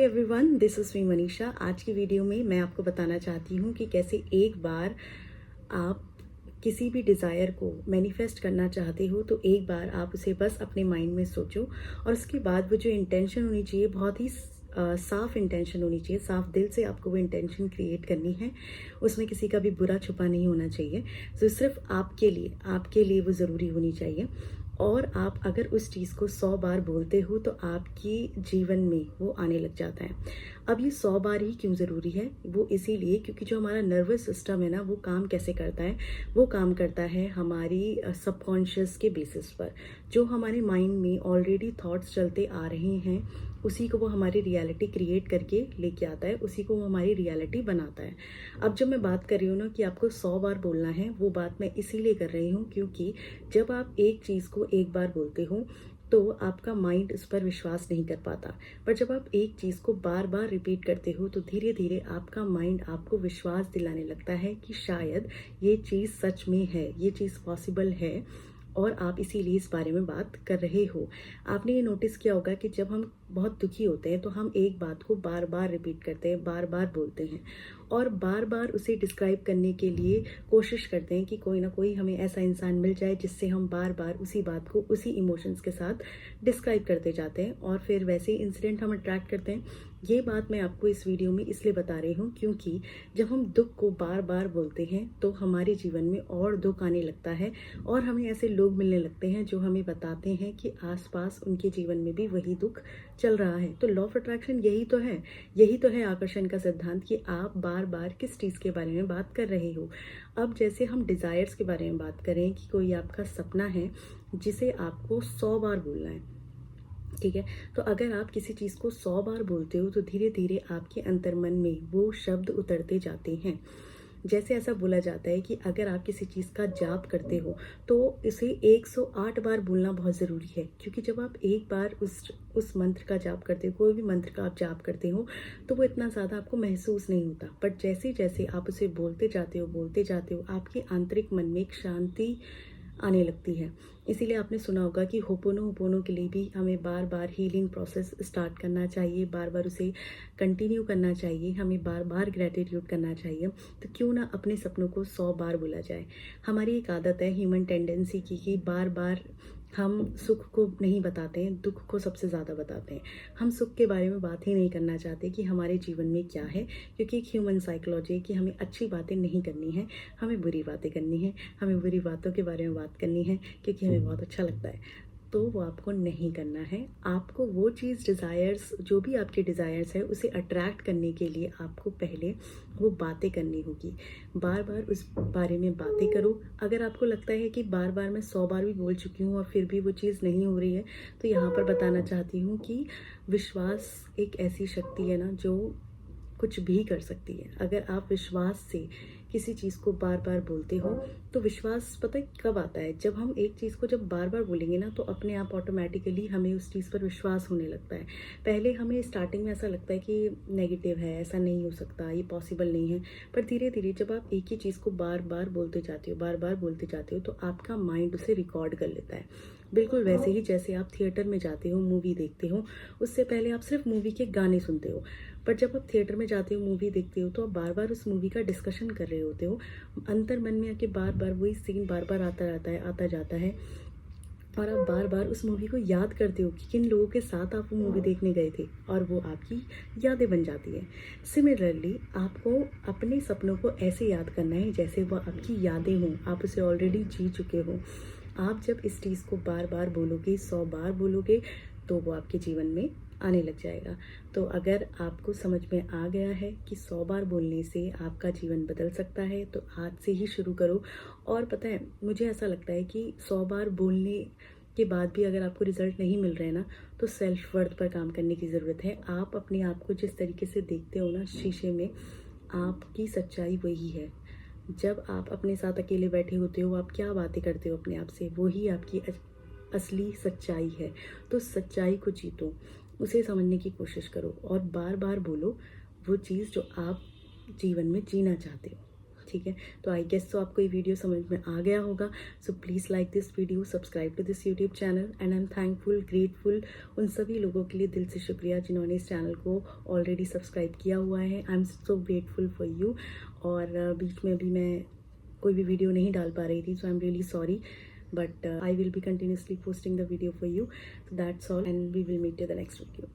Hi everyone, this is me Manisha. आज की video में मैं आपको बताना चाहती हूँ कि कैसे एक बार आप किसी भी डिज़ायर को मैनिफेस्ट करना चाहते हो तो एक बार आप उसे बस अपने माइंड में सोचो और उसके बाद वो जो इंटेंशन होनी चाहिए बहुत ही साफ इंटेंशन होनी चाहिए। साफ दिल से आपको वो इंटेंशन क्रिएट करनी है। उसमें किसी का भी बुरा छुपा नहीं होना चाहिए। तो सिर्फ आपके लिए वो ज़रूरी होनी चाहिए। और आप अगर उस चीज़ को 100 बार बोलते हो तो आपकी जीवन में वो आने लग जाता है। अब ये 100 बार ही क्यों ज़रूरी है? वो इसीलिए क्योंकि जो हमारा नर्वस सिस्टम है ना, वो काम कैसे करता है? वो काम करता है हमारी सबकॉन्शियस के बेसिस पर। जो हमारे माइंड में ऑलरेडी थॉट्स चलते आ रहे हैं, उसी को वो हमारी रियलिटी क्रिएट करके लेके आता है, उसी को वो हमारी रियलिटी बनाता है। अब जब मैं बात कर रही हूँ ना कि आपको 100 बार बोलना है, वो बात मैं इसीलिए कर रही हूँ क्योंकि जब आप एक चीज़ को एक बार बोलते हो तो आपका माइंड उस पर विश्वास नहीं कर पाता। पर जब आप एक चीज़ को बार बार रिपीट करते हो तो धीरे धीरे आपका माइंड आपको विश्वास दिलाने लगता है कि शायद ये चीज़ सच में है, ये चीज़ पॉसिबल है और आप इसीलिए इस बारे में बात कर रहे हो। आपने ये नोटिस किया होगा कि जब हम बहुत दुखी होते हैं तो हम एक बात को बार बार रिपीट करते हैं, बार बार बोलते हैं और बार बार उसे डिस्क्राइब करने के लिए कोशिश करते हैं कि कोई ना कोई हमें ऐसा इंसान मिल जाए जिससे हम बार बार उसी बात को उसी इमोशंस के साथ डिस्क्राइब करते जाते हैं और फिर वैसे इंसिडेंट हम अट्रैक्ट करते हैं। ये बात मैं आपको इस वीडियो में इसलिए बता रही हूँ क्योंकि जब हम दुख को बार बार बोलते हैं तो हमारे जीवन में और दुख आने लगता है और हमें ऐसे लोग मिलने लगते हैं जो हमें बताते हैं कि आसपास उनके जीवन में भी वही दुख चल रहा है। तो लॉ ऑफ अट्रैक्शन यही तो है आकर्षण का सिद्धांत कि आप बार बार किस चीज़ के बारे में बात कर रहे हो। अब जैसे हम डिज़ायर्स के बारे में बात करें कि कोई आपका सपना है जिसे आपको 100 बार बोलना है, ठीक है। तो अगर आप किसी चीज़ को 100 बार बोलते हो तो धीरे धीरे आपके अंतर्मन में वो शब्द उतरते जाते हैं। जैसे ऐसा बोला जाता है कि अगर आप किसी चीज़ का जाप करते हो तो इसे 108 बार बोलना बहुत ज़रूरी है क्योंकि जब आप एक बार उस मंत्र का जाप करते हो, कोई भी मंत्र का आप जाप करते हो तो वो इतना ज़्यादा आपको महसूस नहीं होता। बट जैसे जैसे आप उसे बोलते जाते हो आपके आंतरिक मन में एक शांति आने लगती है। इसीलिए आपने सुना होगा कि होपोनो के लिए भी हमें बार बार हीलिंग प्रोसेस स्टार्ट करना चाहिए, बार बार उसे कंटिन्यू करना चाहिए, हमें बार बार ग्रेटिट्यूड करना चाहिए। तो क्यों ना अपने सपनों को 100 बार बोला जाए। हमारी एक आदत है ह्यूमन टेंडेंसी की कि बार बार हम सुख को नहीं बताते हैं, दुख को सबसे ज़्यादा बताते हैं। हम सुख के बारे में बात ही नहीं करना चाहते कि हमारे जीवन में क्या है, क्योंकि एक ह्यूमन साइकोलॉजी है कि हमें अच्छी बातें नहीं करनी है, हमें बुरी बातें करनी है, हमें बुरी बातों के बारे में बात करनी है क्योंकि हमें बहुत अच्छा लगता है। तो वो आपको नहीं करना है। आपको वो चीज़ डिज़ायर्स, जो भी आपके डिज़ायर्स है, उसे अट्रैक्ट करने के लिए आपको पहले वो बातें करनी होगी। बार बार उस बारे में बातें करो। अगर आपको लगता है कि बार बार मैं 100 बार भी बोल चुकी हूँ और फिर भी वो चीज़ नहीं हो रही है तो यहाँ पर बताना चाहती हूँ कि विश्वास एक ऐसी शक्ति है ना जो कुछ भी कर सकती है। अगर आप विश्वास से किसी चीज़ को बार बार बोलते हो तो विश्वास पता है कब आता है? जब हम एक चीज़ को जब बार बार बोलेंगे ना तो अपने आप ऑटोमेटिकली हमें उस चीज़ पर विश्वास होने लगता है। पहले हमें स्टार्टिंग में ऐसा लगता है कि नेगेटिव है, ऐसा नहीं हो सकता, ये पॉसिबल नहीं है। पर धीरे धीरे जब आप एक ही चीज़ को बार बार बोलते जाते हो, बार बार बोलते जाते हो तो आपका माइंड उसे रिकॉर्ड कर लेता है। बिल्कुल वैसे ही जैसे आप थिएटर में जाते हो, मूवी देखते हो, उससे पहले आप सिर्फ मूवी के गाने सुनते हो। पर जब आप थिएटर में जाते हो, मूवी देखते हो तो आप बार बार उस मूवी का डिस्कशन कर रहे होते हो। अंतर मन में आके बार बार वही सीन बार बार आता रहता है, आता जाता है और आप बार बार उस मूवी को याद करते हो कि किन लोगों के साथ आप वो मूवी देखने गए थे और वो आपकी यादें बन जाती है। सिमिलरली आपको अपने सपनों को ऐसे याद करना है जैसे वो आपकी यादें हों, आप उसे ऑलरेडी जी चुके हो। आप जब इस चीज़ को बार बार बोलोगे, 100 बार बोलोगे तो वो आपके जीवन में आने लग जाएगा। तो अगर आपको समझ में आ गया है कि 100 बार बोलने से आपका जीवन बदल सकता है तो आज से ही शुरू करो। और पता है, मुझे ऐसा लगता है कि 100 बार बोलने के बाद भी अगर आपको रिजल्ट नहीं मिल रहे हैं ना तो सेल्फ वर्थ पर काम करने की ज़रूरत है। आप अपने आप को जिस तरीके से देखते हो ना शीशे में, आपकी सच्चाई वही है। जब आप अपने साथ अकेले बैठे होते हो, आप क्या बातें करते हो अपने आप से, वही आपकी असली सच्चाई है। तो सच्चाई को जीतो, उसे समझने की कोशिश करो और बार बार बोलो वो चीज़ जो आप जीवन में जीना चाहते हो। ठीक है, तो आई गेस तो आपको ये वीडियो समझ में आ गया होगा. So please like this video, subscribe to this YouTube channel, and I am thankful, grateful उन सभी लोगों के लिए दिल से शुक्रिया जिन्होंने इस चैनल को ऑलरेडी सब्सक्राइब किया हुआ है. I am so grateful for you. और बीच में अभी मैं कोई भी वीडियो नहीं डाल पा रही थी, so I am really sorry, but I will be continuously posting the video for you. So that's all, and we will meet in the next video.